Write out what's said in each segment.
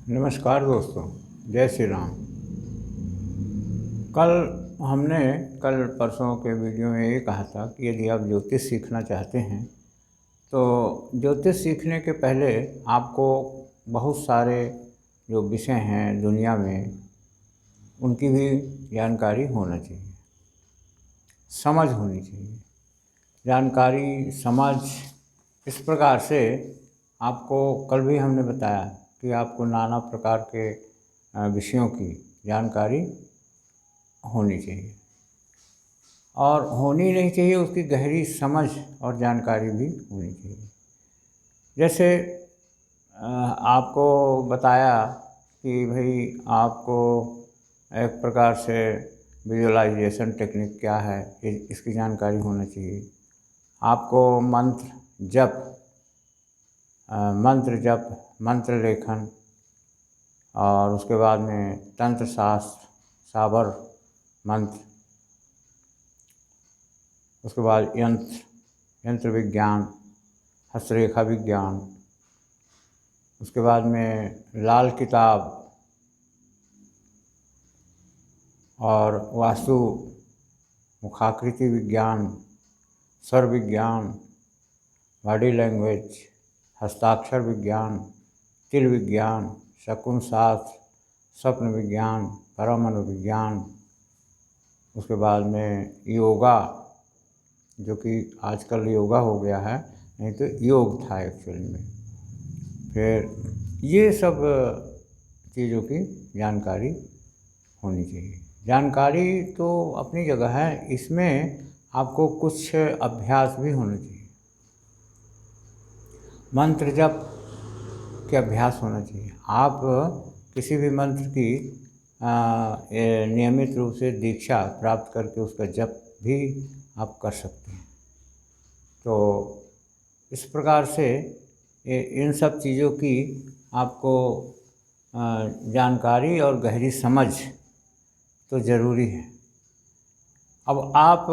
नमस्कार दोस्तों, जय श्री राम। कल हमने कल परसों के वीडियो में ये कहा था कि यदि आप ज्योतिष सीखना चाहते हैं तो ज्योतिष सीखने के पहले आपको बहुत सारे जो विषय हैं दुनिया में उनकी भी जानकारी होना चाहिए, समझ होनी चाहिए। जानकारी समझ इस प्रकार से आपको कल भी हमने बताया कि आपको नाना प्रकार के विषयों की जानकारी होनी चाहिए और होनी नहीं चाहिए, उसकी गहरी समझ और जानकारी भी होनी चाहिए। जैसे आपको बताया कि भाई आपको एक प्रकार से विजुअलाइजेशन टेक्निक क्या है इसकी जानकारी होना चाहिए। आपको मंत्र जप, मंत्र लेखन और उसके बाद में तंत्र शास्त्र, साबर मंत्र, उसके बाद यंत्र विज्ञान, हस्तरेखा विज्ञान, उसके बाद में लाल किताब और वास्तु मुखाकृति विज्ञान, स्वर विज्ञान, बॉडी लैंग्वेज, हस्ताक्षर विज्ञान, तिल विज्ञान, शकुन शास्त्र, स्वप्न विज्ञान, परम मनोविज्ञान, उसके बाद में योगा, जो कि आजकल योगा हो गया है, नहीं तो योग था एक्चुअली में। फिर ये सब चीज़ों की जानकारी होनी चाहिए। जानकारी तो अपनी जगह है, इसमें आपको कुछ अभ्यास भी होना चाहिए। मंत्र जप के अभ्यास होना चाहिए। आप किसी भी मंत्र की नियमित रूप से दीक्षा प्राप्त करके उसका जप भी आप कर सकते हैं। तो इस प्रकार से इन सब चीज़ों की आपको जानकारी और गहरी समझ तो ज़रूरी है। अब आप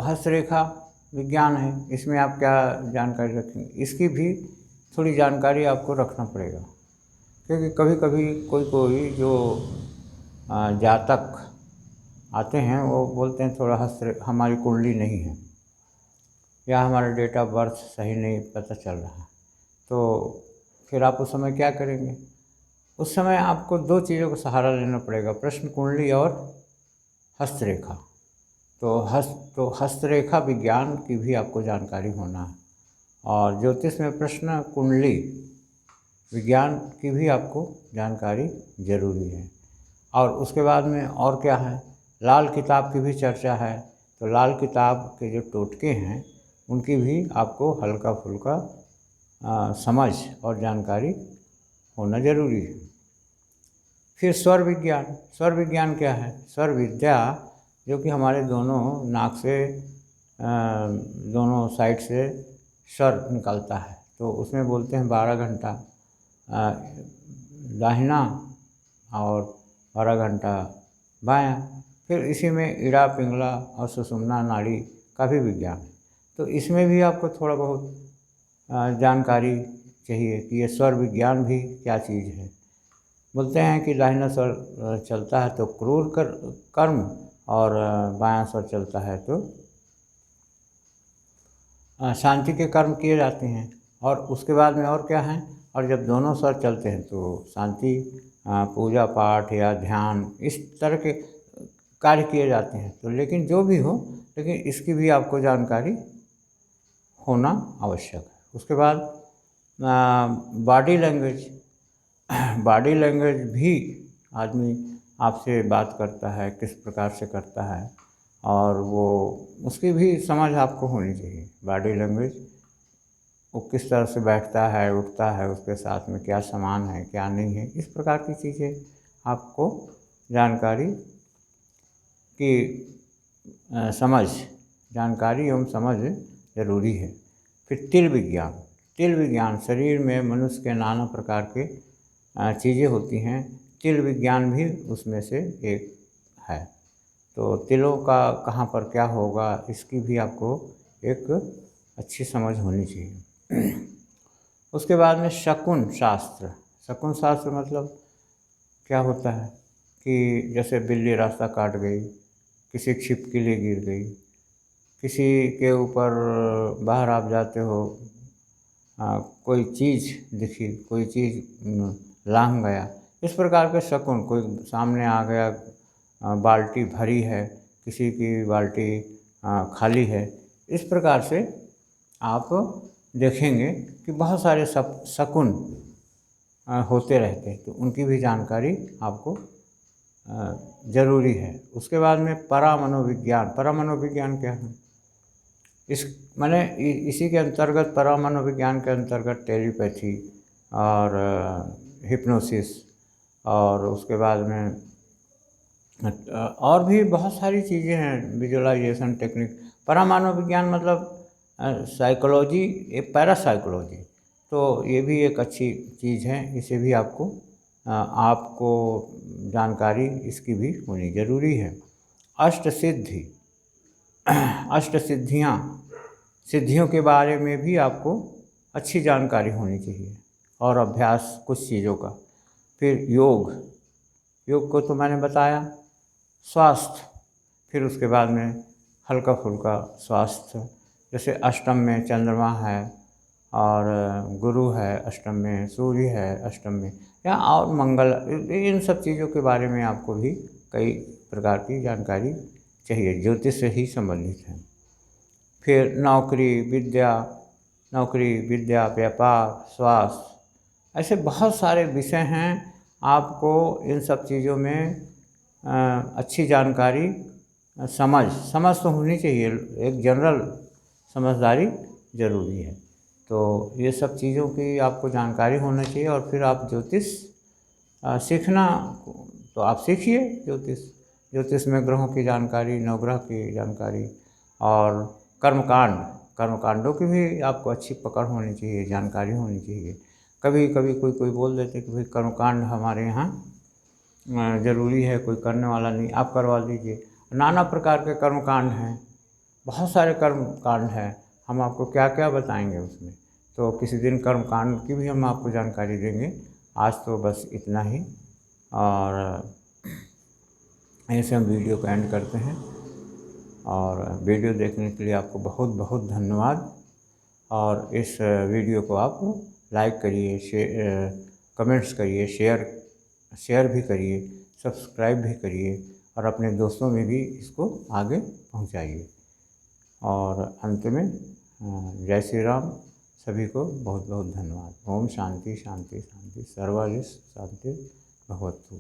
हस्तरेखा विज्ञान है, इसमें आप क्या जानकारी रखेंगे, इसकी भी थोड़ी जानकारी आपको रखना पड़ेगा। क्योंकि कभी कभी कोई जो जातक आते हैं वो बोलते हैं थोड़ा हमारी कुंडली नहीं है या हमारा डेट ऑफ बर्थ सही नहीं पता चल रहा, तो फिर आप उस समय क्या करेंगे? उस समय आपको दो चीज़ों का सहारा लेना पड़ेगा, प्रश्न कुंडली और हस्तरेखा। तो हस्तरेखा विज्ञान की भी आपको जानकारी होना है और ज्योतिष में प्रश्न कुंडली विज्ञान की भी आपको जानकारी ज़रूरी है। और उसके बाद में और क्या है, लाल किताब की भी चर्चा है। तो लाल किताब के जो टोटके हैं उनकी भी आपको हल्का फुल्का समझ और जानकारी होना ज़रूरी है। फिर स्वर विज्ञान क्या है? स्वर विद्या जो कि हमारे दोनों नाक से दोनों साइड से स्वर निकलता है, तो उसमें बोलते हैं 12 घंटा दाहिना और 12 घंटा बायां। फिर इसी में इड़ा, पिंगला और सुषुम्ना नाड़ी का भी विज्ञान है। तो इसमें भी आपको थोड़ा बहुत जानकारी चाहिए कि ये स्वर विज्ञान भी क्या चीज़ है। बोलते हैं कि दाहिना स्वर चलता है तो क्रूर कर्म और बायां स्वर चलता है तो शांति के कर्म किए जाते हैं। और उसके बाद में और क्या है, और जब दोनों स्वर चलते हैं तो शांति, पूजा पाठ या ध्यान, इस तरह के कार्य किए जाते हैं। तो लेकिन जो भी हो, लेकिन इसकी भी आपको जानकारी होना आवश्यक है। उसके बाद बॉडी लैंग्वेज भी आदमी आपसे बात करता है किस प्रकार से करता है, और वो उसकी भी समझ आपको होनी चाहिए। बॉडी लैंग्वेज वो किस तरह से बैठता है, उठता है, उसके साथ में क्या सामान है क्या नहीं है, इस प्रकार की चीज़ें आपको जानकारी की जानकारी एवं समझ ज़रूरी है। फिर तिल विज्ञान शरीर में मनुष्य के नाना प्रकार के चीज़ें होती हैं, तिल विज्ञान भी उसमें से एक है। तो तिलों का कहाँ पर क्या होगा, इसकी भी आपको एक अच्छी समझ होनी चाहिए। उसके बाद में शकुन शास्त्र मतलब क्या होता है कि जैसे बिल्ली रास्ता काट गई, किसी की छिपकली गिर गई, किसी के ऊपर बाहर आप जाते हो, कोई चीज़ दिखी, कोई चीज़ लांघ गया, इस प्रकार के शकुन, कोई सामने आ गया, बाल्टी भरी है, किसी की बाल्टी खाली है, इस प्रकार से आप देखेंगे कि बहुत सारे शकुन होते रहते हैं, तो उनकी भी जानकारी आपको ज़रूरी है। उसके बाद में परामनोविज्ञान। परामनोविज्ञान क्या है? इस माने इसी के अंतर्गत, परामनोविज्ञान के अंतर्गत टेलीपैथी और हिप्नोसिस, और उसके बाद में और भी बहुत सारी चीज़ें हैं, विजुअलाइजेशन टेक्निक। परामनोविज्ञान मतलब साइकोलॉजी, एक पैरासाइकोलॉजी, तो ये भी एक अच्छी चीज़ है, इसे भी आपको जानकारी इसकी भी होनी ज़रूरी है। अष्टसिद्धि, अष्टसिद्धियाँ, सिद्धियों के बारे में भी आपको अच्छी जानकारी होनी चाहिए, और अभ्यास कुछ चीज़ों का। फिर योग, योग को तो मैंने बताया। स्वास्थ्य, फिर उसके बाद में हल्का फुल्का स्वास्थ्य, जैसे अष्टम में चंद्रमा है और गुरु है, अष्टम में सूर्य है, अष्टम में, या और मंगल, इन सब चीज़ों के बारे में आपको भी कई प्रकार की जानकारी चाहिए, ज्योतिष से ही संबंधित है। फिर नौकरी, विद्या, व्यापार, स्वास्थ्य, ऐसे बहुत सारे विषय हैं। आपको इन सब चीज़ों में अच्छी जानकारी, समझ तो होनी चाहिए, एक जनरल समझदारी ज़रूरी है। तो ये सब चीज़ों की आपको जानकारी होना चाहिए, और फिर आप ज्योतिष सीखना, तो आप सीखिए ज्योतिष में ग्रहों की जानकारी, नवग्रह की जानकारी, और कर्मकांडों की भी आपको अच्छी पकड़ होनी चाहिए, जानकारी होनी चाहिए। कभी कभी कोई बोल देते कि भाई कर्मकांड हमारे यहाँ ज़रूरी है, कोई करने वाला नहीं, आप करवा लीजिए। नाना प्रकार के कर्मकांड हैं, बहुत सारे कर्मकांड हैं, हम आपको क्या क्या बताएंगे उसमें, तो किसी दिन कर्मकांड की भी हम आपको जानकारी देंगे। आज तो बस इतना ही, और ऐसे हम वीडियो को एंड करते हैं। और वीडियो देखने के लिए आपको बहुत बहुत धन्यवाद। और इस वीडियो को आप लाइक करिए, कमेंट्स करिए, शेयर भी करिए, सब्सक्राइब भी करिए, और अपने दोस्तों में भी इसको आगे पहुंचाइए। और अंत में जय श्री राम, सभी को बहुत बहुत धन्यवाद। ओम शांति शांति शांति, सर्वरिष शांति भवतु।